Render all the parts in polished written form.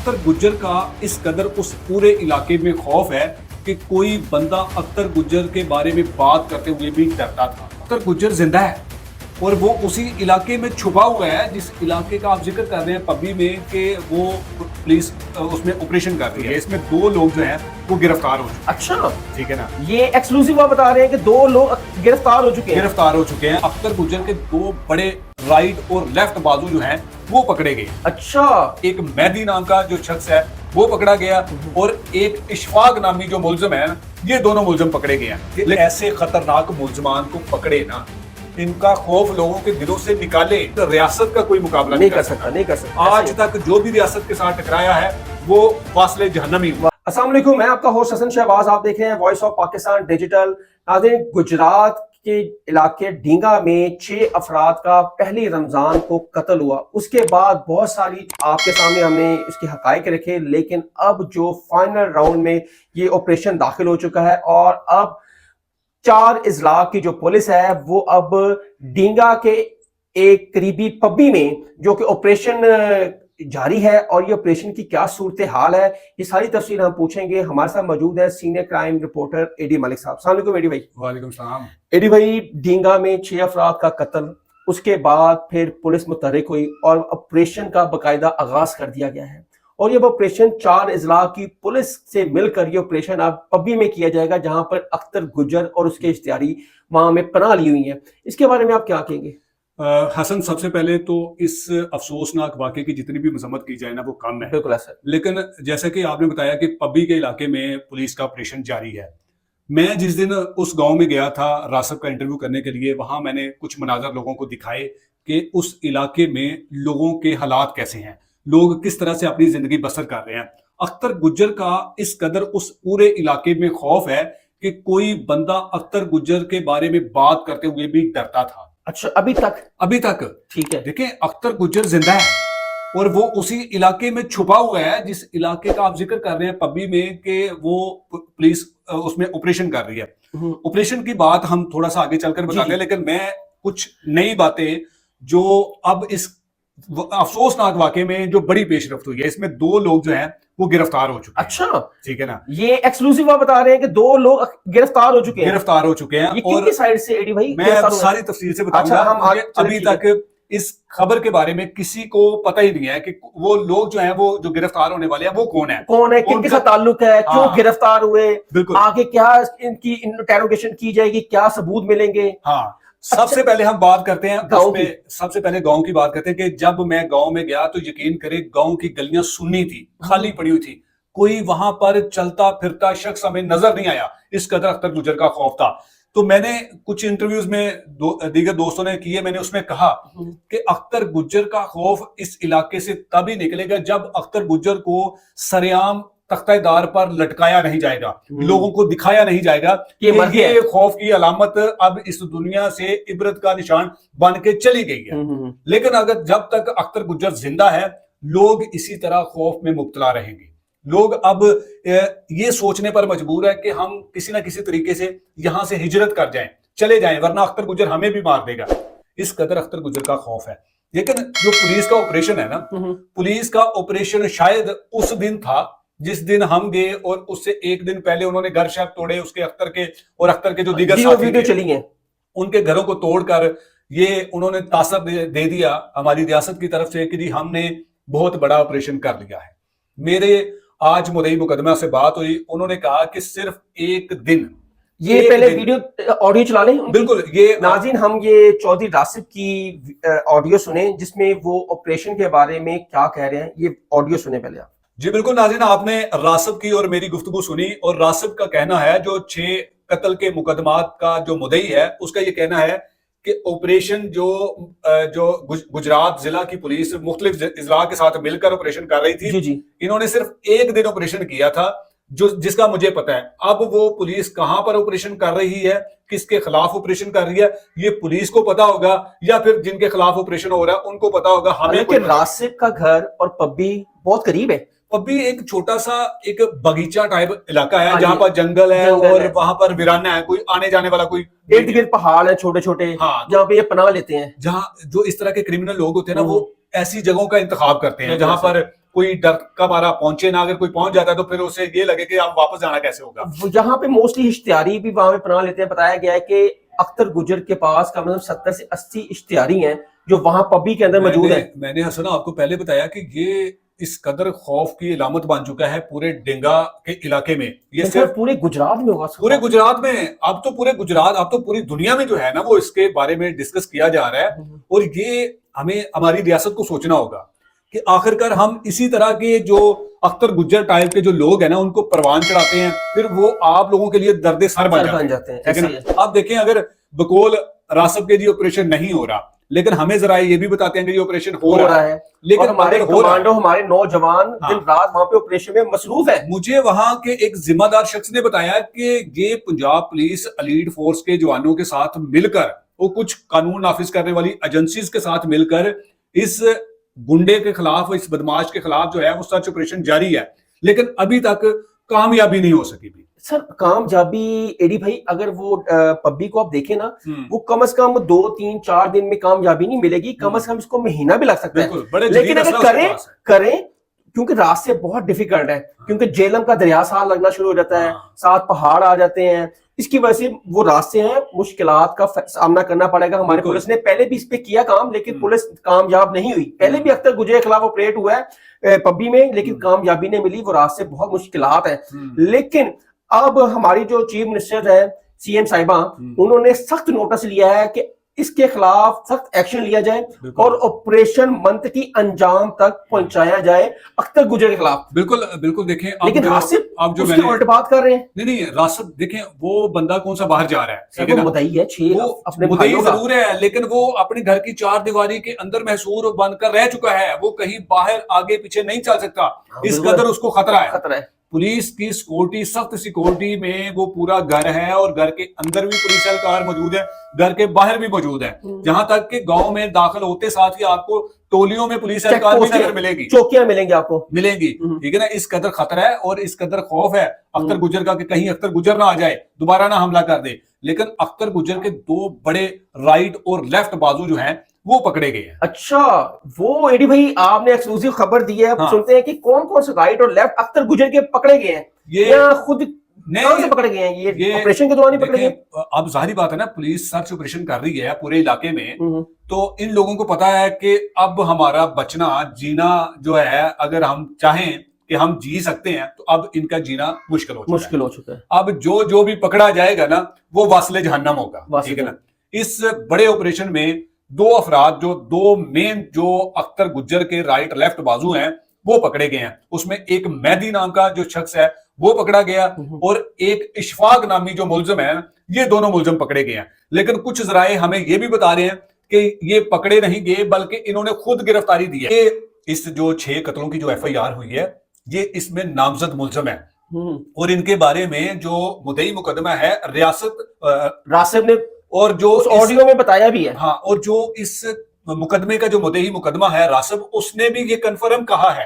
अख्तर गुज्जर का इस कदर उस पूरे इलाके में खौफ है कि कोई बंदा अख्तर गुज्जर के बारे में बात करते हुए भी डरता था। अख्तर गुज्जर जिंदा है और वो उसी इलाके में छुपा हुआ है जिस इलाके का आप जिक्र कर रहे हैं पब्बी में कि वो पुलिस उसमें ऑपरेशन कर रही है। इसमें 2 लोग जो हैं वो गिरफ्तार हो चुके हैं। अच्छा, ठीक है ना, ये एक्सक्लूसिव आप बता रहे हैं कि 2 लोग गिरफ्तार हो चुके हैं। अख्तर गुज्जर के 2 बड़े राइट और लेफ्ट बाजू जो हैं वो पकड़े गए। अच्छा, एक मेहदी नाम का जो शख्स है वो पकड़ा गया और एक इशफाक नामी जो मुलजिम है, ये दोनों मुलजिम पकड़े गए हैं। ऐसे खतरनाक मुलजमान को पकड़े ना, इनका खौफ लोगों के दिलों से निकाले तो रियासत का कोई मुकाबला नहीं कर सकता। आज तक जो भी रियासत के साथ टकराया है वो फासले जहन्नम ही हुआ। अस्सलाम वालेकुम, मैं आपका होस्ट हसन शहबाज। आप देख रहे हैं वॉइस ऑफ पाकिस्तान डिजिटल। नाज़रीन, गुजरात के इलाके डींगा में 6 अफराद का पहली रमजान को कत्ल हुआ। उसके बाद बहुत सारी आपके सामने हमने इसके हकायक रखे, लेकिन अब जो फाइनल राउंड में ये ऑपरेशन दाखिल हो चुका है और अब 4 इजला की जो पुलिस है वो अब डींगा के एक करीबी पब्बी में जो कि ऑपरेशन जारी है और ये ऑपरेशन की क्या सूरत हाल है, ये सारी तफसील हम पूछेंगे। हमारे साथ मौजूद है सीनियर क्राइम रिपोर्टर एडी मलिक साहब। अस्सलाम वालेकुम एडी भाई। वालेकुम सलाम। एडी भाई, डींगा में 6 अफराद का कत्ल, उसके बाद फिर पुलिस मुतहरिक हुई और ऑपरेशन का बाकायदा आगाज कर दिया गया है और ये ऑपरेशन 4 इजला की पुलिस से मिलकर ये ऑपरेशन अब पब्बी में किया जाएगा जहां पर अख्तर गुज्जर और उसके इश्तियारी वहां में पनाह ली हुई हैं। इसके बारे में आप क्या कहेंगे? हसन, सबसे पहले तो इस अफसोसनाक वाक़े की जितनी भी मजम्मत की जाए ना वो कम है। बिल्कुल ऐसा। लेकिन जैसे कि आपने बताया कि पब्बी के इलाके में पुलिस का ऑपरेशन जारी है। मैं जिस दिन उस गांव में गया था रासब का इंटरव्यू करने के लिए, वहां मैंने कुछ मनाजर लोगों को दिखाए कि उस इलाके में लोगों के हालात कैसे हैं, लोग किस तरह से अपनी जिंदगी बसर कर रहे हैं। अख्तर गुज्जर का इस कदर उस पूरे इलाके में खौफ है कि कोई बंदा अख्तर गुज्जर के बारे में बात करते हुए भी डरता था। अच्छा, अभी तक ठीक है। देखिए, अख्तर गुज्जर जिंदा है और वो उसी इलाके में छुपा हुआ है जिस इलाके का आप जिक्र कर रहे हैं पब्बी में कि वो पुलिस उसमें ऑपरेशन कर रही है। ऑपरेशन की बात हम थोड़ा सा आगे चलकर बताते हैं, लेकिन मैं कुछ नई बातें जो अब इस अफसोसनाक वाकये में जो बड़ी पेशरफ्त हुई है, इसमें 2 लोग जो हैं वो गिरफ्तार हो चुके हैं। अच्छा, ठीक है ना, ये एक्सक्लूसिव आप बता रहे हैं कि 2 लोग गिरफ्तार हो चुके हैं। ये किनकी साइड से एडी भाई? मैं सारी तफसील से बताऊंगा। अच्छा, अभी तक इस खबर के बारे में किसी को पता ही नहीं है कि वो लोग जो हैं वो जो गिरफ्तार होने वाले हैं वो कौन है, किनके साथ ताल्लुक है, क्यों गिरफ्तार हुए, बिल्कुल आगे क्या इनकी इंटेरोगेशन की जाएगी, क्या सबूत मिलेंगे। हाँ, सबसे पहले हम बात करते हैं सबसे पहले गांव की बात करते हैं कि जब मैं गांव में गया तो यकीन करें गांव की गलियां सुन्नी थी, खाली पड़ी हुई थी, कोई वहां पर चलता फिरता शख्स हमें नजर नहीं आया। इस कदर अख्तर गुज्जर का खौफ था। तो मैंने कुछ इंटरव्यूज में दीगर दोस्तों ने किए, मैंने उसमें कहा कि अख्तर गुज्जर का खौफ इस इलाके से तभी निकलेगा जब अख्तर गुज्जर को सरेआम तख्तेदार पर लटकाया नहीं जाएगा, लोगों को दिखाया नहीं जाएगा कि ये खौफ की अलामत अब इस दुनिया से इबरत का निशान बन के चली गई है। लेकिन अगर जब तक अख्तर गुज्जर जिंदा है, लोग इसी तरह खौफ में मुब्तला रहेंगे। लोग अब ये सोचने पर मजबूर है कि हम किसी ना किसी तरीके से यहां से हिजरत कर जाएं, चले जाएं, वरना अख्तर गुज्जर हमें भी मार देगा। इस कदर अख्तर गुज्जर का खौफ है। लेकिन जो पुलिस का ऑपरेशन है ना, पुलिस का ऑपरेशन शायद उस दिन था जिस दिन हम गए और उससे एक दिन पहले उन्होंने घर शब तोड़े उसके अख्तर के और अख्तर के जो दीगर वीडियो चली हैं, उनके घरों को तोड़कर ये उन्होंने तासर दे दिया हमारी रियासत की तरफ से कि जी हमने बहुत बड़ा ऑपरेशन कर लिया है। मेरे आज मुदई मुकदमा से बात हुई, उन्होंने कहा कि सिर्फ एक दिन, ये पहले वीडियो ऑडियो चला लें। बिल्कुल, ये नाज़रीन, हम ये चौधरी रासिब की ऑडियो सुने जिसमें वो ऑपरेशन के बारे में क्या कह रहे हैं। ये ऑडियो सुने पहले आप। जी बिल्कुल नाज़रीन, आपने रासिब की और मेरी गुफ्तगू सुनी और रासिब का कहना है, जो 6 कत्ल के मुकदमात का जो मुदई है उसका ये कहना है कि ऑपरेशन जो गुजरात जिला की पुलिस मुख्तलिफ इजला के साथ मिलकर ऑपरेशन कर रही थी, जी। इन्होंने सिर्फ एक दिन ऑपरेशन किया था जिसका मुझे पता है। अब वो पुलिस कहां पर ऑपरेशन कर रही है, किसके खिलाफ ऑपरेशन कर रही है, ये पुलिस को पता होगा या फिर जिनके खिलाफ ऑपरेशन हो रहा है उनको पता होगा। हमें रासिब का घर और पब्बी बहुत करीब है। पब्बी एक छोटा सा एक बगीचा टाइप इलाका है जहां पर जंगल है और वहां पर वीराना है, कोई आने जाने वाला कोई इर्द गिर्द पहाड़ है छोटे छोटे, जहाँ पे ये पनाह लेते हैं। जहाँ जो इस तरह के क्रिमिनल लोग होते हैं ना, वो ऐसी जगहों का इंतखाब करते हैं जहां पर कोई डर का मारा पहुंचे ना, अगर कोई पहुंच जाता है तो फिर उसे ये लगे कि अब वापस जाना कैसे होगा। यहाँ पे मोस्टली इश्तिहारी भी वहां पे पनाह लेते हैं। बताया गया है कि अख्तर गुजर के पास कम से कम 70 से 80 इश्तिहारी हैं जो वहां पब्बी के अंदर मौजूद है। मैंने हसन आपको पहले बताया कि ये इस कदर खौफ की इलामत बन चुका है पूरे डेंगा के इलाके में। ये सिर्फ पूरे गुजरात में होगा, पूरे गुजरात में, अब तो पूरे गुजरात, अब तो पूरी दुनिया में जो है ना वो इसके बारे में डिस्कस किया जा रहा है। और ये हमें हमारी रियासत को सोचना होगा कि आखिरकार हम इसी तरह के जो अख्तर गुज्जर टाइप के जो लोग हैं ना उनको परवान चढ़ाते हैं, फिर वो आप लोगों के लिए दर्द सर बन जाते हैं। ठीक है ना? आप देखें, अगर बकौल रासब के जी ऑपरेशन नहीं हो रहा, लेकिन हमें जरा ये भी बताते हैं कि ये ऑपरेशन हो रहा है, लेकिन हमारे कमांडो, हमारे नौजवान दिन रात वहां पे ऑपरेशन में मसरूफ है। मुझे वहां के एक जिम्मेदार शख्स ने बताया कि ये पंजाब पुलिस एलीट फोर्स के जवानों के साथ मिलकर, वो कुछ कानून नाफिज करने वाली एजेंसीज के साथ मिलकर इस गुंडे के खिलाफ, इस बदमाश के खिलाफ जो है वो सर्च ऑपरेशन जारी है, लेकिन अभी तक कामयाबी नहीं हो सकी भी। सर कामयाबी एडी भाई, अगर वो पब्बी को आप देखें ना, वो कम से कम 2-3-4 दिन में कामयाबी नहीं मिलेगी, कम से कम इसको महीना भी लग सकता है। लेकिन अगर करें क्योंकि रास्ते बहुत डिफिकल्ट है, क्योंकि जेलम का दरिया साल लगना शुरू हो जाता है, साथ पहाड़ आ जाते हैं, इसकी वजह से वो रास्ते हैं, मुश्किलात का सामना करना पड़ेगा। हमारी पुलिस ने पहले भी इस पे किया काम, लेकिन पुलिस कामयाब नहीं हुई। पहले भी अख्तर गुजर के खिलाफ ऑपरेट हुआ है पब्बी में, लेकिन कामयाबी नहीं मिली। वो रास्ते बहुत मुश्किलात है। लेकिन अब हमारी जो चीफ मिनिस्टर है सीएम साहिबा, उन्होंने सख्त नोटिस लिया है कि इसके खिलाफ सख्त एक्शन लिया जाए और ऑपरेशन मंथ की अंजाम तक पहुंचाया जाए अख्तर गुजर के खिलाफ। बिल्कुल बिल्कुल। देखें, लेकिन रासिब आप जो उसकी उल्ट बात कर रहे हैं। नहीं, रासिब देखें, वो बंदा कौन सा बाहर जा रहा है, वो मुद्दई है, अपने मुद्दई जरूर है, लेकिन वो अपने घर की चार दीवारी के अंदर महसूर बनकर रह चुका है। वो कहीं बाहर आगे पीछे नहीं चल सकता, इस कदर उसको खतरा है। पुलिस की सिक्योरिटी, सख्त सिक्योरिटी में वो पूरा घर है, और घर के अंदर भी पुलिस एहलकार मौजूद है, घर के बाहर भी मौजूद है। जहां तक कि गांव में दाखिल होते साथ ही आपको टोलियों में पुलिस एहलकार भी नजर मिलेगी, चौकियां मिलेंगी, आपको मिलेंगी। ठीक है ना? इस कदर खतरा है और इस कदर खौफ है अख्तर गुजर का कि कहीं अख्तर गुजर ना आ जाए, दोबारा ना हमला कर दे। लेकिन अख्तर गुजर के दो बड़े राइट और लेफ्ट बाजू जो हैं वो पकड़े गए हैं। अच्छा, वो एडी भाई आपने एक्सक्लूसिव खबर दी है। हाँ। सुनते हैं कि कौन कौन से राइट और लेफ्ट अख्तर गुजर के पकड़े गए हैं, ये खुद कहां से पकड़े गए हैं? ये ऑपरेशन के दौरान ही पकड़े गए। अब जाहिर बात है ना, पुलिस सर्च ऑपरेशन कर रही है पूरे इलाके में, तो इन लोगों को पता है कि अब हमारा बचना जीना जो है, अगर हम चाहें कि हम जी सकते हैं, तो अब इनका जीना मुश्किल हो चुका है। अब जो भी पकड़ा जाएगा ना, वो वासले जहन्नम होगा। ठीक है ना? इस बड़े ऑपरेशन में दो अफराद, जो दो मेन जो अख्तर गुज्जर के राइट लेफ्ट बाजू हैं, वो पकड़े गए हैं। उसमें एक मेहदी नाम का जो शख्स है वो पकड़ा गया, और एक इशफाक नामी जो मुलजिम है, ये दोनों मुलजिम पकड़े गए हैं। लेकिन कुछ जराए हमें ये भी बता रहे हैं कि ये पकड़े नहीं गए, बल्कि इन्होंने खुद गिरफ्तारी दी है। इस जो 6 कत्लों की जो FIR हुई है, ये इसमें नामजद मुलजिम है, और इनके बारे में जो मुद्दई मुकदमा है रासिब ने, और जो ऑडियो में बताया भी है। हाँ, और जो इस मुकदमे का जो मुद्दई मुकदमा है रासिब, उसने भी ये कंफर्म कहा है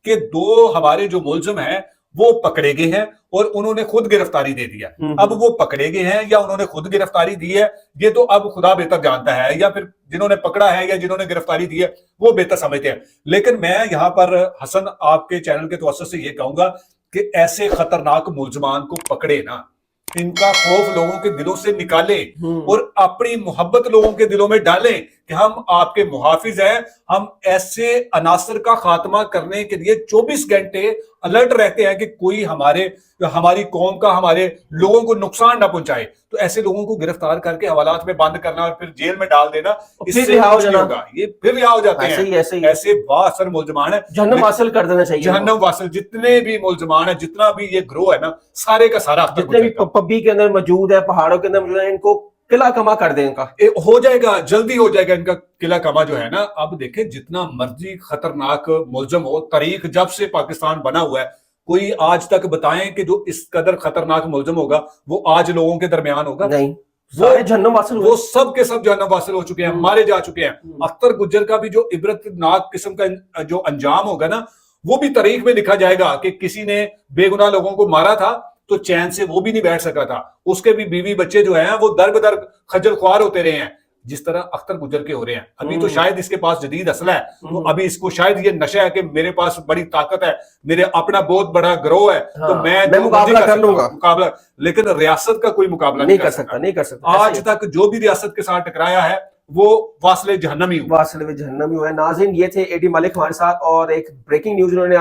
कि दो हमारे जो मुलजिम हैं वो पकड़े गए हैं, और उन्होंने खुद गिरफ्तारी दे दिया। अब वो पकड़े गए हैं या उन्होंने खुद गिरफ्तारी दी है, ये तो अब खुदा बेहतर जानता है, या फिर जिन्होंने पकड़ा है या जिन्होंने गिरफ्तारी दी है वो बेहतर समझते हैं। लेकिन मैं यहाँ पर हसन आपके चैनल के तवज्जुह से ये कहूंगा कि ऐसे खतरनाक मुलजमान को पकड़े ना, इनका खौफ लोगों के दिलों से निकाले और अपनी मोहब्बत लोगों के दिलों में डालें कि हम आपके मुहाफिज हैं। हम ऐसे अनासर का खात्मा करने के लिए 24 घंटे अलर्ट रहते हैं कि कोई हमारी कौम का, हमारे लोगों को नुकसान ना पहुंचाए। तो ऐसे लोगों को गिरफ्तार करके हवालात में बंद करना और फिर जेल में डाल देना, इससे रिहा हो जाना, ये फिर रिहा हो जाते हैं। ऐसे बासर मुलजमान है, जहन्नम वासिल कर देना चाहिए। जहन्नम वासिल जितने भी मुलजमान है, जितना भी ये ग्रोह है ना, सारे का सारा जितने भी पब्बी के अंदर मौजूद है, पहाड़ों के अंदर मौजूद है, इनको किला कमा कर दे। इनका हो जाएगा, जल्दी हो जाएगा इनका किला कमा जो है ना। अब देखें, जितना मर्जी खतरनाक मुलजम हो, तारीख जब से पाकिस्तान बना हुआ है, कोई आज तक बताएं कि जो इस कदर खतरनाक मुलजम होगा वो आज लोगों के दरमियान होगा? नहीं, वो जहन्नम वासिल, वो सब के सब जहन्नम वासिल हो चुके हैं, मारे जा चुके हैं। अख्तर गुज्जर का भी जो इबरतनाक किस्म का जो अंजाम होगा ना, वो भी तारीख में लिखा जाएगा कि किसी ने बेगुनाह लोगों को मारा था तो चैन से वो भी नहीं बैठ सका था, उसके भी बीवी बच्चे जो हैं वो दर बदर खज्जल ख्वार होते रहे हैं। जिस तरह अख्तर गुजर के हो रहे हैं। अभी तो शायद इसके पास जदीद असला है, तो अभी इसको शायद ये नशा है कि मेरे पास बड़ी ताकत है, मेरे अपना बहुत बड़ा ग्रोह है, हाँ, तो मैं मैं मुकाबला कर लूंगा। मुकाबला, लेकिन रियासत का कोई मुकाबला नहीं कर सकता, नहीं कर सकता। आज तक जो भी रियासत के साथ टकराया है वो वासले जहन्नम ही हुआ। वासले में जहन्नम ही हुआ है। नाज़रीन, ये थे एडी मलिक हमारे साथ, और एक ब्रेकिंग न्यूज उन्होंने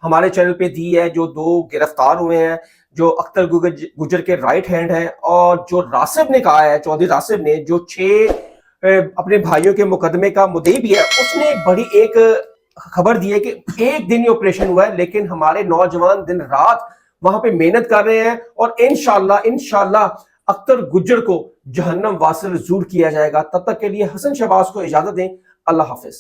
हमारे चैनल पे दी है। जो 2 गिरफ्तार हुए हैं, जो अख्तर गुजर के राइट हैंड हैं, और जो रासिब ने कहा है, चौधरी रासिब ने, जो 6 अपने भाइयों के मुकदमे का मुद्दई भी है, उसने बड़ी एक खबर दी है कि एक दिन ये ऑपरेशन हुआ है, लेकिन हमारे नौजवान दिन रात वहां पे मेहनत कर रहे हैं, और इंशाल्लाह अख्तर गुज्जर को जहन्नम वासिल जरूर किया जाएगा। तब तक के लिए हसन शहबाज को इजाजत दें। अल्लाह हाफिज।